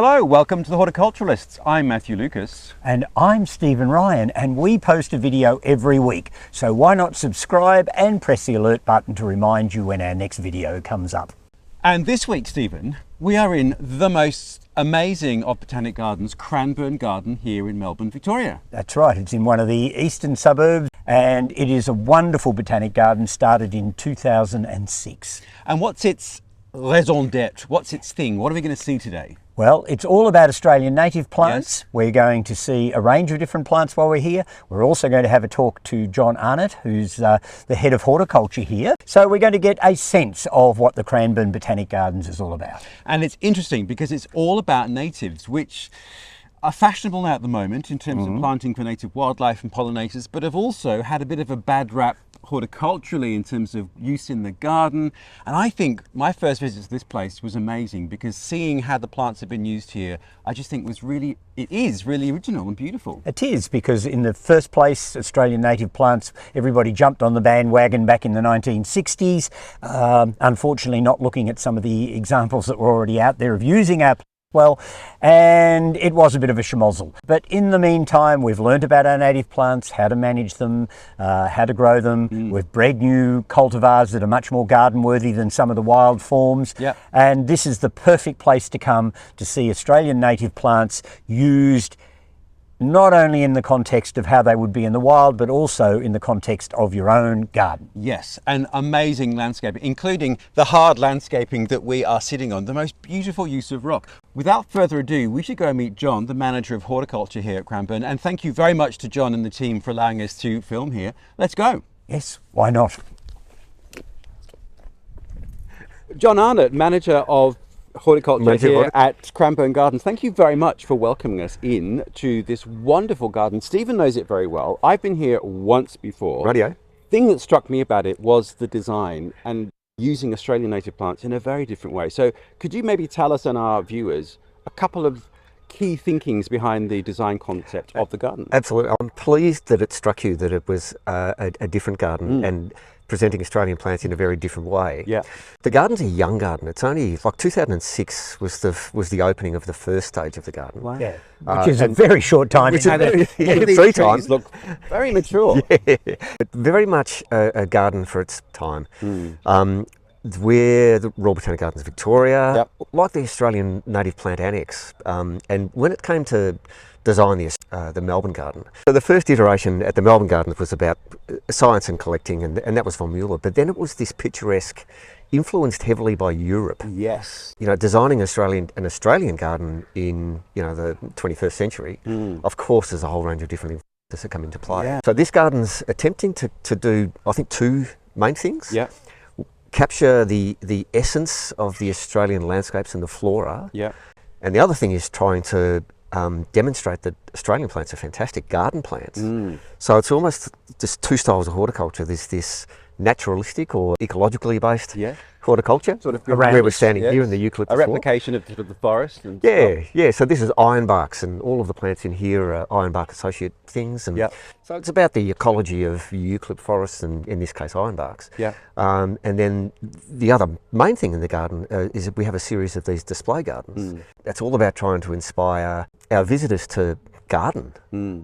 Hello, welcome to the Horticulturalists. I'm Matthew Lucas. And I'm Stephen Ryan, and we post a video every week. So why not subscribe and press the alert button to remind you when our next video comes up. And this week, Stephen, we are in the most amazing of botanic gardens, Cranbourne Garden here in Melbourne, Victoria. That's right, it's in one of the eastern suburbs, and it is a wonderful botanic garden started in 2006. And what's its raison d'etre? What's its thing? What are we going to see today? Well, it's all about Australian native plants. Yes. We're going to see a range of different plants while we're here. We're also going to have a talk to John Arnott, who's the head of horticulture here. So we're going to get a sense of what the Cranbourne Botanic Gardens is all about. And it's interesting because it's all about natives, which are fashionable now at the moment in terms of planting for native wildlife and pollinators, but have also had a bit of a bad rap horticulturally in terms of use in the garden. And I think my first visit to this place was amazing because seeing how the plants have been used here, I just think it is really original and beautiful. It is, because in the first place, Australian native plants, everybody jumped on the bandwagon back in the 1960s. Unfortunately, not looking at some of the examples that were already out there of using our well, and it was a bit of a schmozzle. But in the meantime, we've learned about our native plants, how to manage them, how to grow them. We've bred new cultivars that are much more garden worthy than some of the wild forms. Yep. And this is the perfect place to come to see Australian native plants used not only in the context of how they would be in the wild, but also in the context of your own garden. Yes, and amazing landscaping, including the hard landscaping that we are sitting on, the most beautiful use of rock. Without further ado, we should go and meet John, the Manager of Horticulture here at Cranbourne. And thank you very much to John and the team for allowing us to film here. Let's go. Yes, why not? John Arnott, Manager of Horticulture here at Cranbourne Gardens. Thank you very much for welcoming us in to this wonderful garden. Stephen knows it very well. I've been here once before. Radio. The thing that struck me about it was the design and using Australian native plants in a very different way. So could you maybe tell us and our viewers a couple of key thinkings behind the design concept of the garden? Absolutely. I'm pleased that it struck you that it was a different garden and presenting Australian plants in a very different way. Yeah. The garden's a young garden. It's only like 2006 was the opening of the first stage of the garden. Wow. Yeah, which is a very short time. These Three times. look very mature. Yeah. But very much a garden for its time. We're the Royal Botanic Gardens Victoria, like the Australian Native Plant Annex. And when it came to design the Melbourne Garden, so the first iteration at the Melbourne Garden was about science and collecting, and that was von Mueller. But then it was this picturesque, influenced heavily by Europe. Yes. You know, designing an Australian garden in the 21st century. Of course, there's a whole range of different influences that come into play. Yeah. So this garden's attempting to do, I think, two main things. Yeah. Capture the essence of the Australian landscapes and the flora. Yeah. And the other thing is trying to demonstrate that Australian plants are fantastic garden plants. So it's almost just two styles of horticulture. There's this naturalistic or ecologically based horticulture, Sort of where we're standing here in the Eucryphia. A replication of the forest. And yeah. So this is ironbarks, and all of the plants in here are ironbark associate things. And so it's about the ecology of eucalypt forests, and in this case ironbarks. Yeah. And then the other main thing in the garden is that we have a series of these display gardens. That's all about trying to inspire our visitors to garden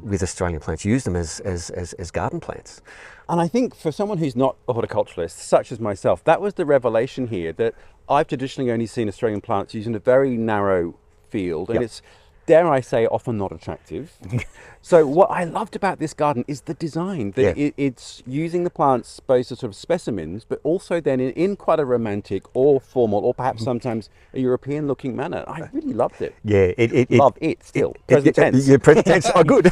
with Australian plants, use them as garden plants. And I think for someone who's not a horticulturalist, such as myself, that was the revelation here, that I've traditionally only seen Australian plants used in a very narrow field, and it's, dare I say, often not attractive. So what I loved about this garden is the design, that it's using the plants both as sort of specimens, but also then in quite a romantic or formal or perhaps sometimes a European looking manner. I really loved it. Yeah, Love it still. Present tense. Yeah, present tense. Oh, good.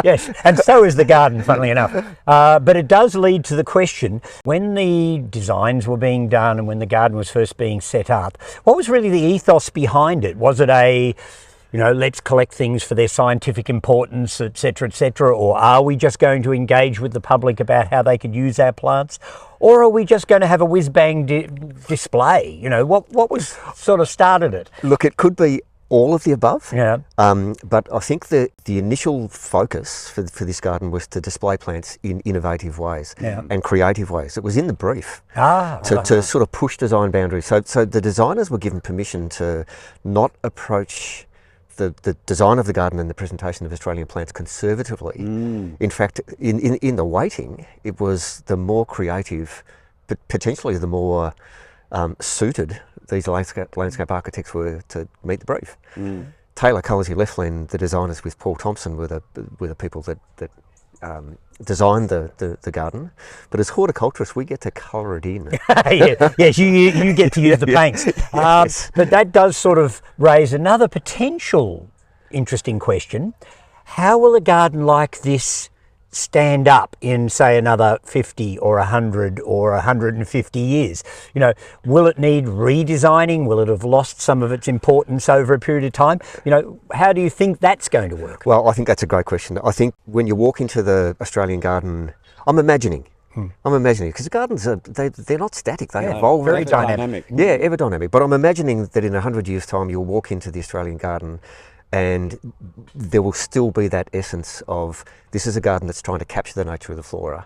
Yes, and so is the garden, funnily enough. But it does lead to the question, when the designs were being done and when the garden was first being set up, what was really the ethos behind it? Was it a, let's collect things for their scientific importance, etc., or are we just going to engage with the public about how they could use our plants? Or are we just going to have a whiz-bang display? What was sort of started it? Look, it could be all of the above. Yeah. But I think the initial focus for this garden was to display plants in innovative ways and creative ways. It was in the brief to sort of push design boundaries. So the designers were given permission to not approach the design of the garden and the presentation of Australian plants conservatively. In fact, in the weighting, it was the more creative, but potentially the more suited these landscape architects were to meet the brief. Taylor Coleus Lefland, the designers with Paul Thompson, were the people that designed the garden. But as horticulturists, we get to colour it in. Yes, you get to use the paints. Yes. But that does sort of raise another potential interesting question. How will a garden like this stand up in, say, another 50 or 100 or 150 years? You know, will it need redesigning? Will it have lost some of its importance over a period of time? You know, how do you think that's going to work? Well, I think that's a great question. I think when you walk into the Australian garden, I'm imagining, because the gardens they're not static, they evolve. Very dynamic. Yeah, ever dynamic. But I'm imagining that in 100 years' time, you'll walk into the Australian garden and there will still be that essence of this is a garden that's trying to capture the nature of the flora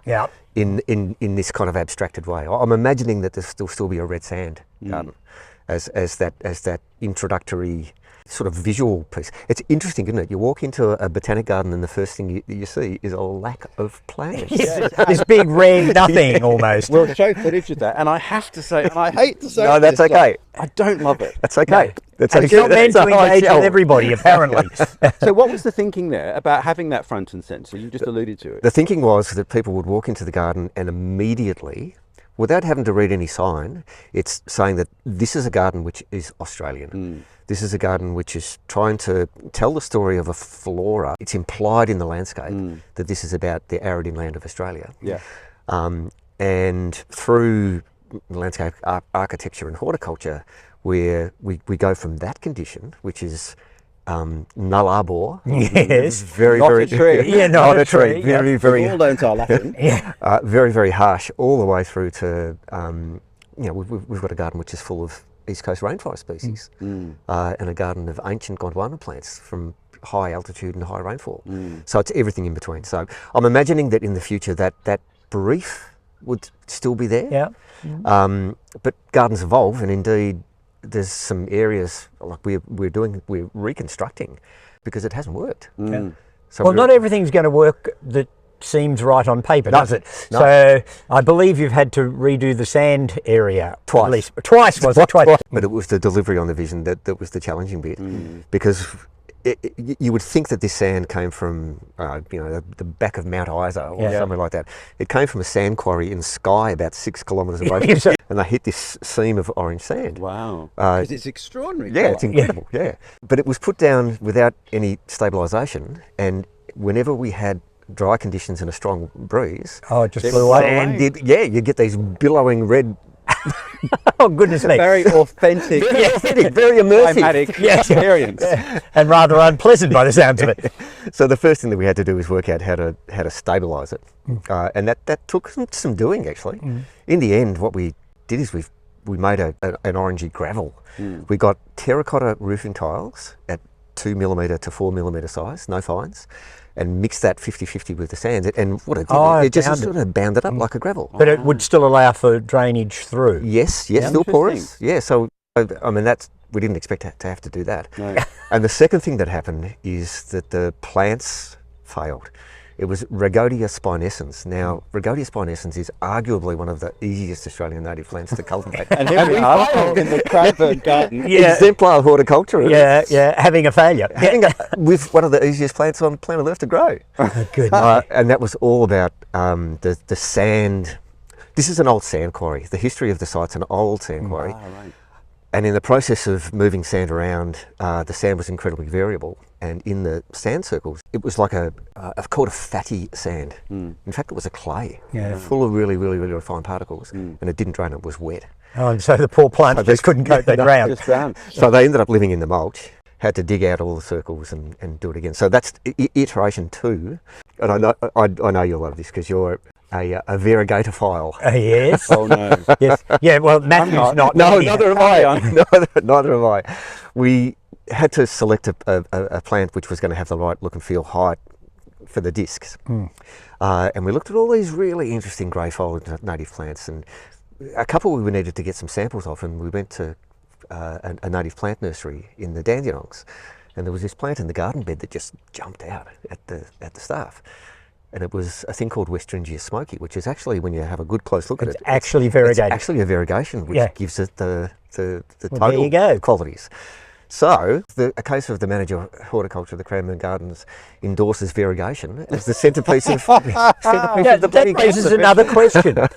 in this kind of abstracted way. I'm imagining that there'll still be a red sand garden as that introductory sort of visual piece. It's interesting, isn't it? You walk into a botanic garden and the first thing you see is a lack of plants. This big red nothing almost. We'll show footage of that, and I have to say, and I hate to say No, that's this, okay. I don't love it. That's okay. That's And it's not meant to engage with everybody, apparently. So what was the thinking there about having that front and centre? You just alluded to it. The thinking was that people would walk into the garden and immediately, without having to read any sign, it's saying that this is a garden which is Australian. This is a garden which is trying to tell the story of a flora. It's implied in the landscape that this is about the arid inland of Australia. Yeah. And through landscape architecture and horticulture, where we go from that condition, which is null arbor. Yes. Very, Not very a tree. Yeah, not a tree. Very, very, All don't are Latin. very, very harsh, all the way through to, we've got a garden which is full of East Coast rainforest species and a garden of ancient Gondwana plants from high altitude and high rainfall. So it's everything in between. So I'm imagining that in the future that brief would still be there. Yeah. But gardens evolve, and indeed there's some areas like we're reconstructing because it hasn't worked. So Well, not everything's going to work that seems right on paper, does it? No. So I believe you've had to redo the sand area Twice. At least. Twice, was it? Twice. But it was the delivery on the vision that was the challenging bit, because you would think that this sand came from the back of Mount Isa or something like that. It came from a sand quarry in Skye about 6 kilometres away, and they hit this seam of orange sand. Wow. Because it's extraordinary. Yeah, it's incredible. Yeah, but it was put down without any stabilisation, and whenever we had dry conditions and a strong breeze, It just blew away. and you get these billowing red. Oh, goodness me. Very authentic, very immersive. climatic experience. And rather unpleasant by the sounds of it. So the first thing that we had to do was work out how to stabilise it, and that took some doing actually. In the end, what we did is we made an orangey gravel. We got terracotta roofing tiles at 2mm to 4mm size, no fines, and mixed that 50-50 with the sands. And what it did, it just sort of bound it up like a gravel. But it would still allow for drainage through. Yes, still porous. Yeah, so I mean we didn't expect to have to do that. No. And the second thing that happened is that the plants failed. It was Rhagodia spinescens. Now, Rhagodia spinescens is arguably one of the easiest Australian native plants to cultivate. And here we are in the Cranbourne garden. Exemplar horticulturalists. Having a failure. With one of the easiest plants on planet Earth to grow. Good. And that was all about the sand. This is an old sand quarry. The history of the site's an old sand quarry. Right. And in the process of moving sand around, the sand was incredibly variable. And in the sand circles, it was like called a fatty sand. In fact, it was a clay, full of really, really, really fine particles. And it didn't drain, it was wet. Oh, and so the poor plants just couldn't cope, they drowned. Just drowned. So they ended up living in the mulch, had to dig out all the circles and do it again. So that's iteration 2. And I know you'll love this because you're a variegatorophile. Yes. Oh no. Yes. Yeah, well, Matthew's not. No, neither am I. Neither am I. had to select a plant which was going to have the right look and feel, height for the discs. And we looked at all these really interesting grey foliage native plants, and a couple we needed to get some samples of, and we went to a native plant nursery in the Dandenongs, and there was this plant in the garden bed that just jumped out at the staff. And it was a thing called Westringia smoky, which is actually, when you have a good close look at it, actually variegated. It's actually a variegation, which gives it the well, total there you go. qualities. So, a case of the Manager of Horticulture of the Cranbourne Gardens endorses variegation as the centrepiece of, of the bloody That raises another question.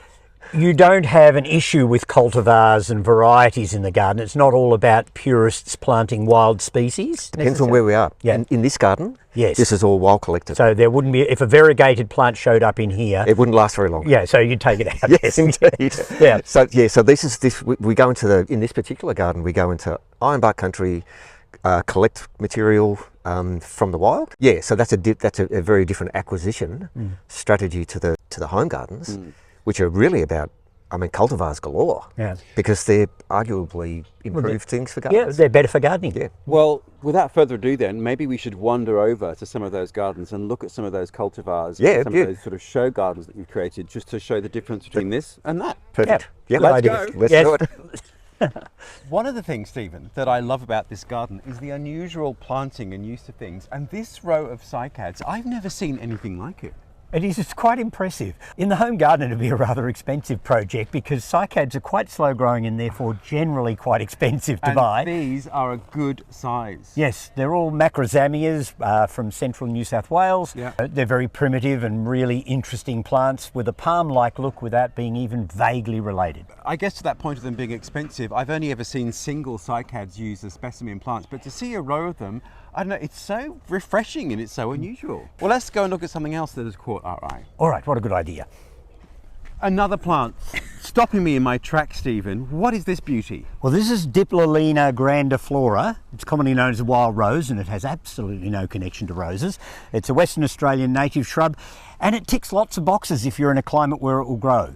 You don't have an issue with cultivars and varieties in the garden. It's not all about purists planting wild species. Depends on where we are. Yeah. In this garden, yes, this is all wild collected. So there wouldn't be, if a variegated plant showed up in here, it wouldn't last very long. Yeah, so you'd take it out. Yes, indeed. Yeah. So we go into in this particular garden, we go into ironbark country, collect material from the wild. Yeah, so that's a very different acquisition strategy to the home gardens, which are really about, cultivars galore. Yeah. Because they're arguably improved things for gardens. Yeah, they're better for gardening. Yeah. Well, without further ado then, maybe we should wander over to some of those gardens and look at some of those cultivars, and some of those sort of show gardens that you've created, just to show the difference between this and that. Perfect. Yeah, let's go. Let's do it. One of the things, Stephen, that I love about this garden is the unusual planting and use of things. And this row of cycads, I've never seen anything like it. It is, it's quite impressive. In the home garden, it'd be a rather expensive project because cycads are quite slow growing and therefore generally quite expensive to buy. These are a good size. Yes, they're all Macrozamias from central New South Wales. Yeah. They're very primitive and really interesting plants with a palm-like look without being even vaguely related. I guess to that point of them being expensive, I've only ever seen single cycads used as specimen plants, but to see a row of them, I don't know, it's so refreshing and it's so unusual. Well, let's go and look at something else that has caught our eye. All right, what a good idea. Another plant stopping me in my tracks, Stephen. What is this beauty? Well, this is Diplolaena grandiflora. It's commonly known as a wild rose, and it has absolutely no connection to roses. It's a Western Australian native shrub, and it ticks lots of boxes if you're in a climate where it will grow.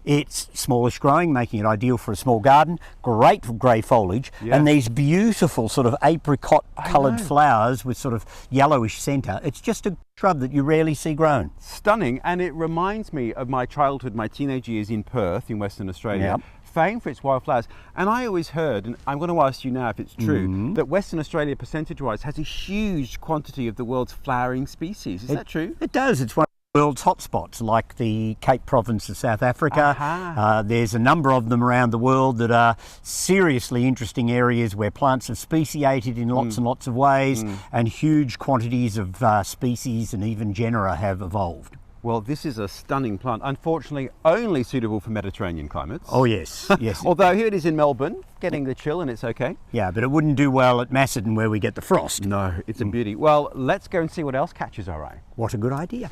It's smallish growing, making it ideal for a small garden, great for grey foliage, and these beautiful sort of apricot-coloured flowers with sort of yellowish centre. It's just a shrub that you rarely see grown. Stunning, and it reminds me of my childhood, my teenage years in Perth in Western Australia. Yep. Famed for its wildflowers. And I always heard, and I'm going to ask you now if it's true, that Western Australia, percentage-wise, has a huge quantity of the world's flowering species. Is that true? It does. It's one of the world's hotspots, like the Cape Province of South Africa. There's a number of them around the world that are seriously interesting areas where plants have speciated in lots and lots of ways, and huge quantities of species and even genera have evolved. Well, this is a stunning plant. Unfortunately, only suitable for Mediterranean climates. Oh, yes, yes. Although here it is in Melbourne, getting the chill, and it's okay. Yeah, but it wouldn't do well at Macedon where we get the frost. No, it's a beauty. Well, let's go and see what else catches our eye. What a good idea.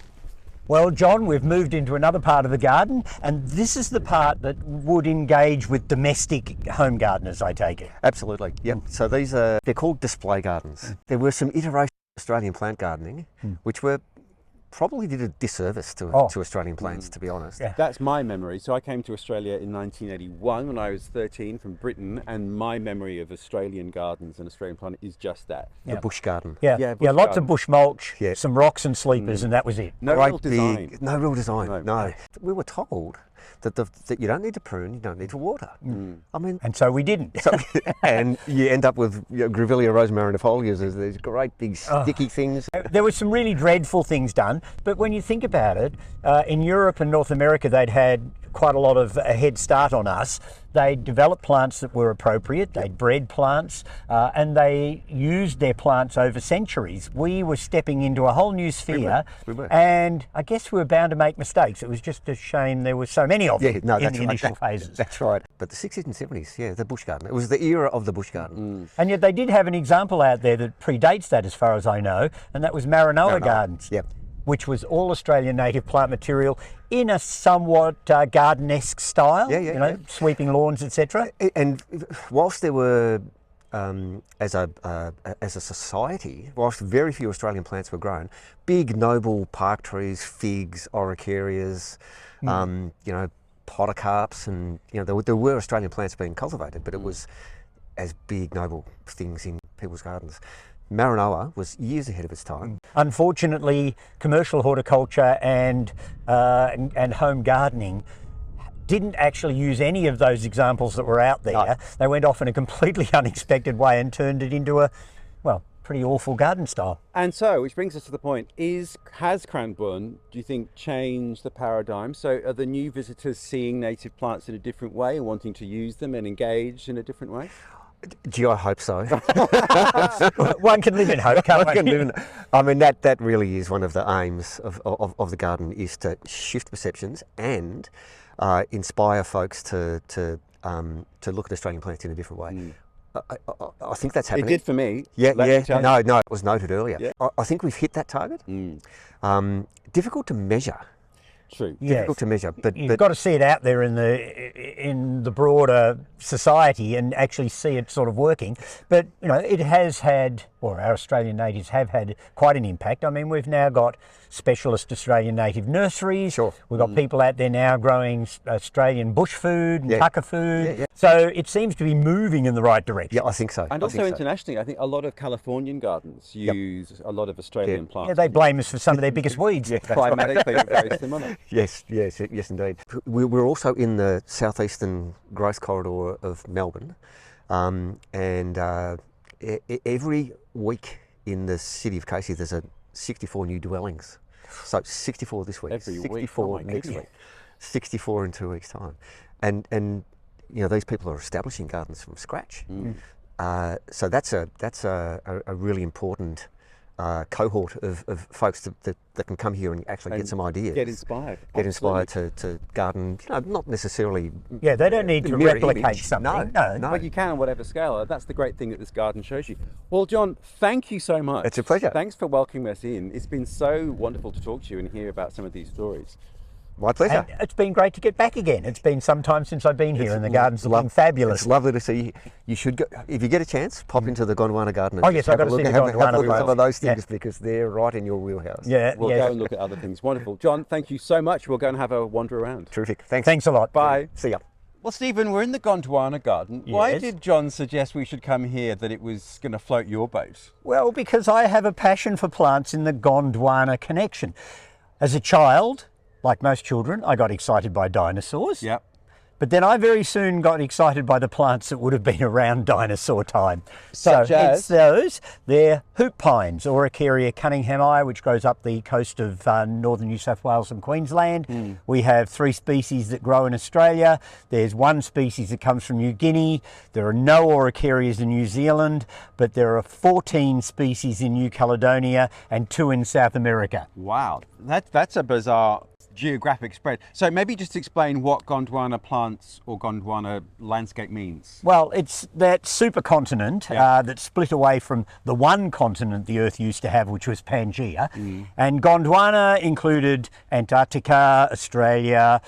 Well, John, we've moved into another part of the garden, and this is the part that would engage with domestic home gardeners, I take it. Absolutely, yep. So they're called display gardens. There were some iterations of Australian plant gardening, which probably did a disservice to Australian plants, to be honest. Yeah. That's my memory. So I came to Australia in 1981 when I was 13 from Britain, and my memory of Australian gardens and Australian planting is just that. The bush garden. Yeah, bush lots garden. of bush mulch, Yeah. some rocks and sleepers, and that was it. No real design. No real design, No. no. We were told that you don't need to prune, you don't need to water. I mean, And so we didn't. and you end up with Grevillea rosemariniifolias, these great big sticky things. There were some really dreadful things done, but when you think about it, in Europe and North America, they'd had quite a lot of a head start on us. They developed plants that were appropriate, they bred plants, and they used their plants over centuries. We were stepping into a whole new sphere, we were. And I guess we were bound to make mistakes. It was just a shame there were so many of them in the initial phases. That's right. But the 60s and 70s, the bush garden. It was the era of the bush garden. And yet they did have an example out there that predates that as far as I know, and that was Maranoa Gardens. Yep. Which was all Australian native plant material in a somewhat garden-esque style, sweeping lawns, etc. And whilst there were, as a society, whilst very few Australian plants were grown, big noble park trees, figs, orchidarias, podocarps, and there were Australian plants being cultivated, but it was as big noble things in people's gardens. Maranoa was years ahead of its time. Unfortunately, commercial horticulture and home gardening didn't actually use any of those examples that were out there. No. They went off in a completely unexpected way and turned it into a, well, pretty awful garden style. And so, which brings us to the point, has Cranbourne, do you think, changed the paradigm? So are the new visitors seeing native plants in a different way and wanting to use them and engage in a different way? Gee, I hope so. One can live in hope, can't one? I mean, that really is one of the aims of the garden, is to shift perceptions and inspire folks to look at Australian plants in a different way. I think that's happening. It did for me. Yeah. No, it was noted earlier. Yeah. I think we've hit that target. Difficult to measure. True. Difficult to measure, but you've got to see it out there in the broader society and actually see it sort of working. But you know, it has had, or our Australian natives have had, quite an impact. I mean, we've now got specialist Australian native nurseries. Sure. We've got people out there now growing Australian bush food and tucker food. Yeah. So it seems to be moving in the right direction. Yeah, I think so. And also internationally, I think a lot of Californian gardens use a lot of Australian plants. Yeah, they blame us for some of their biggest weeds. Climatically, very similar. Yes, indeed. We're also in the southeastern growth corridor of Melbourne, and every week in the city of Casey there's 64 new dwellings. So 64 this week, every 64 week. next week, 64 in 2 weeks' time, and you know, these people are establishing gardens from scratch. So that's a really important cohort of folks that can come here and actually get some ideas. Get inspired. Get inspired to garden, you know, not necessarily... Yeah, they don't need to replicate image. something. No. But you can on whatever scale. That's the great thing that this garden shows you. Well, John, thank you so much. It's a pleasure. Thanks for welcoming us in. It's been so wonderful to talk to you and hear about some of these stories. My pleasure. And it's been great to get back again. It's been some time since I've been here, and the garden's looking fabulous. It's lovely to see you. You should go, if you get a chance, pop into the Gondwana garden. Oh yes, I've got to see the Gondwana. Have a look at some of those things because they're right in your wheelhouse. Yeah, we'll go and look at other things. Wonderful, John. Thank you so much. We'll go and have a wander around. Terrific. Thanks. Thanks a lot. Bye. See ya. Well, Stephen, we're in the Gondwana garden. Yes. Why did John suggest we should come here, that it was going to float your boat? Well, because I have a passion for plants in the Gondwana connection. As a child, like most children, I got excited by dinosaurs. Yep. But then I very soon got excited by the plants that would have been around dinosaur time. Such as? It's those. They're hoop pines, Eucryphia cunninghamii, which grows up the coast of northern New South Wales and Queensland. We have 3 species that grow in Australia. There's 1 species that comes from New Guinea. There are no Eucryphias in New Zealand, but there are 14 species in New Caledonia and 2 in South America. Wow, that's a bizarre geographic spread. So maybe just explain what Gondwana plants or Gondwana landscape means. Well, it's that supercontinent that split away from the one continent the Earth used to have, which was Pangaea. And Gondwana included Antarctica, Australia,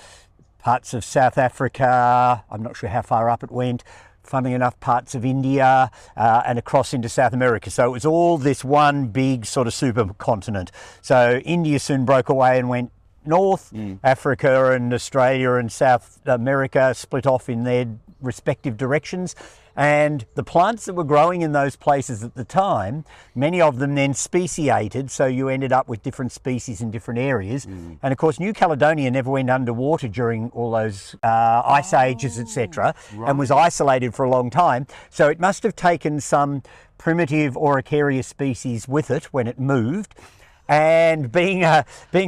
parts of South Africa, I'm not sure how far up it went, funnily enough, parts of India and across into South America. So it was all this one big sort of supercontinent. So India soon broke away and went north. Africa and Australia and South America split off in their respective directions, and the plants that were growing in those places at the time, many of them then speciated, so you ended up with different species in different areas. And of course New Caledonia never went underwater during all those ice ages, etc., and was isolated for a long time, so it must have taken some primitive Eucryphia species with it when it moved. And being a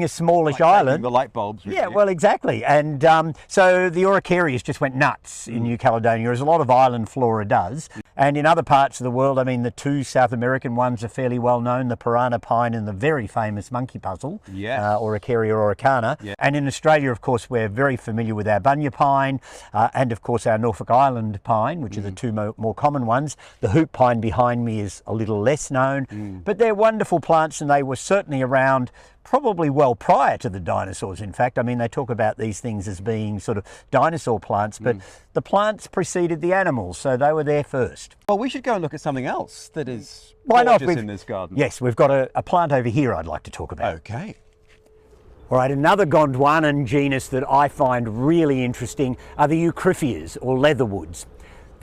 smallish island, the light bulbs. Yeah, well, exactly. And so the Eucryphias just went nuts in New Caledonia, as a lot of island flora does. And in other parts of the world, I mean, the 2 South American ones are fairly well known: the piranha pine and the very famous monkey puzzle, Eucryphia oricana. Yeah. And in Australia, of course, we're very familiar with our bunya pine and, of course, our Norfolk Island pine, which are the 2 more common ones. The hoop pine behind me is a little less known, but they're wonderful plants, and they were certainly around probably well prior to the dinosaurs. In fact, I mean, they talk about these things as being sort of dinosaur plants, but the plants preceded the animals, so they were there first. Well, we should go and look at something else that is Why not? gorgeous in this garden. Yes, we've got a plant over here I'd like to talk about. Okay. All right, another Gondwanan genus that I find really interesting are the Eucryphias, or leatherwoods.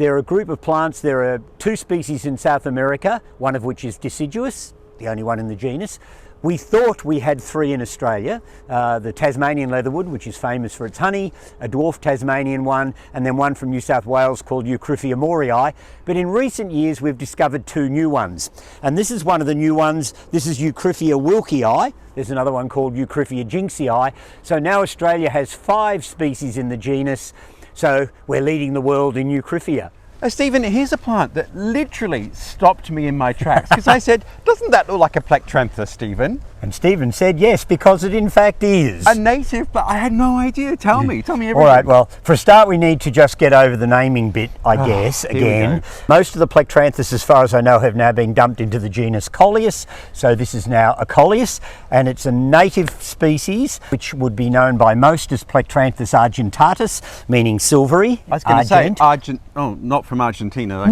They're a group of plants. There are 2 species in South America, one of which is deciduous, the only one in the genus. We thought we had 3 in Australia, the Tasmanian leatherwood, which is famous for its honey, a dwarf Tasmanian one, and then one from New South Wales called Eucryphia morii. But in recent years, we've discovered 2 new ones. And this is one of the new ones. This is Eucryphia wilkiei. There's another one called Eucryphia jinxii. So now Australia has 5 species in the genus. So we're leading the world in Eucryphia. Stephen, here's a plant that literally stopped me in my tracks because I said, doesn't that look like a Plectranthus, Stephen? And Stephen said yes, because it in fact is. A native, but I had no idea. Tell me everything. All right, well, for a start we need to just get over the naming bit, I guess, again. Most of the Plectranthus, as far as I know, have now been dumped into the genus Coleus, so this is now a Coleus, and it's a native species, which would be known by most as Plectranthus argentatus, meaning silvery. I was going to say argent, not from Argentina.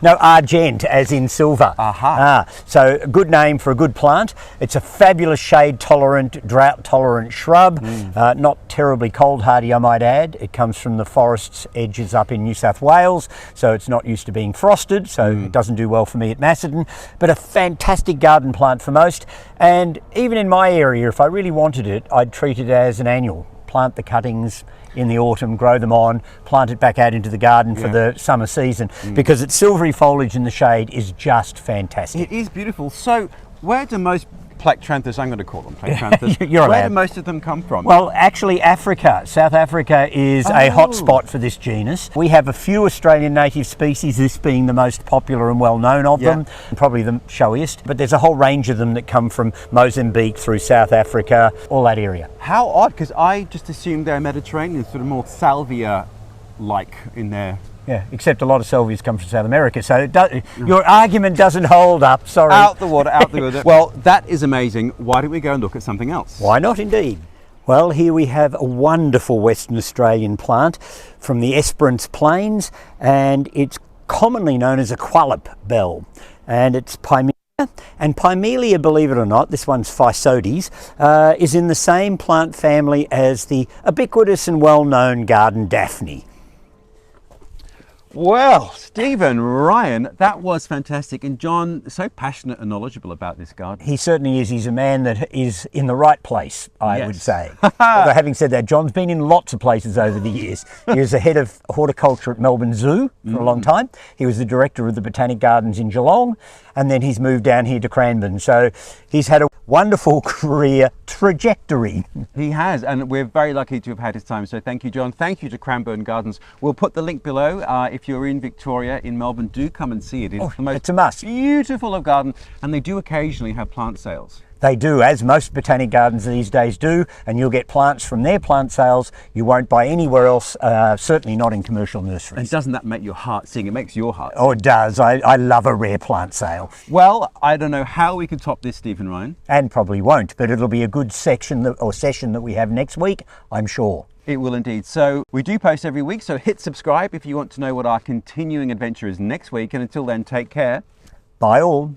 No, argent, as in silver. So a good name for a good plant. It's a fabulous shade-tolerant, drought-tolerant shrub, not terribly cold-hardy, I might add. It comes from the forest's edges up in New South Wales, so it's not used to being frosted, so it doesn't do well for me at Macedon, but a fantastic garden plant for most. And even in my area, if I really wanted it, I'd treat it as an annual. Plant the cuttings in the autumn, grow them on, plant it back out into the garden for the summer season, because its silvery foliage in the shade is just fantastic. It is beautiful. So where do most Plectranthus, I'm going to call them Plectranthus, where do most of them come from? Well, actually Africa. South Africa is a hot spot for this genus. We have a few Australian native species, this being the most popular and well known of them, probably the showiest, but there's a whole range of them that come from Mozambique through South Africa, all that area. How odd, because I just assumed they're Mediterranean, sort of more salvia-like in their... Yeah, except a lot of salvias come from South America, so your argument doesn't hold up, sorry. Out the water, out the water. Well, that is amazing. Why don't we go and look at something else? Why not, indeed? Well, here we have a wonderful Western Australian plant from the Esperance Plains, and it's commonly known as a Qualup bell, and it's Pimelea. And Pimelea, believe it or not, this one's physodes, is in the same plant family as the ubiquitous and well-known garden Daphne. Well, Stephen, Ryan, that was fantastic. And John, so passionate and knowledgeable about this garden. He certainly is. He's a man that is in the right place, I would say. Although having said that, John's been in lots of places over the years. He was the head of horticulture at Melbourne Zoo for a long time. He was the director of the Botanic Gardens in Geelong, and then he's moved down here to Cranbourne. So he's had a wonderful career trajectory. He has, and we're very lucky to have had his time. So thank you, John. Thank you to Cranbourne Gardens. We'll put the link below. If you're in Victoria, in Melbourne, do come and see it. It's the most it's a must. Beautiful of garden, and they do occasionally have plant sales. They do, as most botanic gardens these days do, and you'll get plants from their plant sales you won't buy anywhere else, certainly not in commercial nurseries. And doesn't that make your heart sing? It makes your heart sing. Oh, it does. I love a rare plant sale. Well, I don't know how we can top this, Stephen Ryan. And probably won't, but it'll be a good session that we have next week, I'm sure. It will indeed. So we do post every week, so hit subscribe if you want to know what our continuing adventure is next week. And until then, take care. Bye all.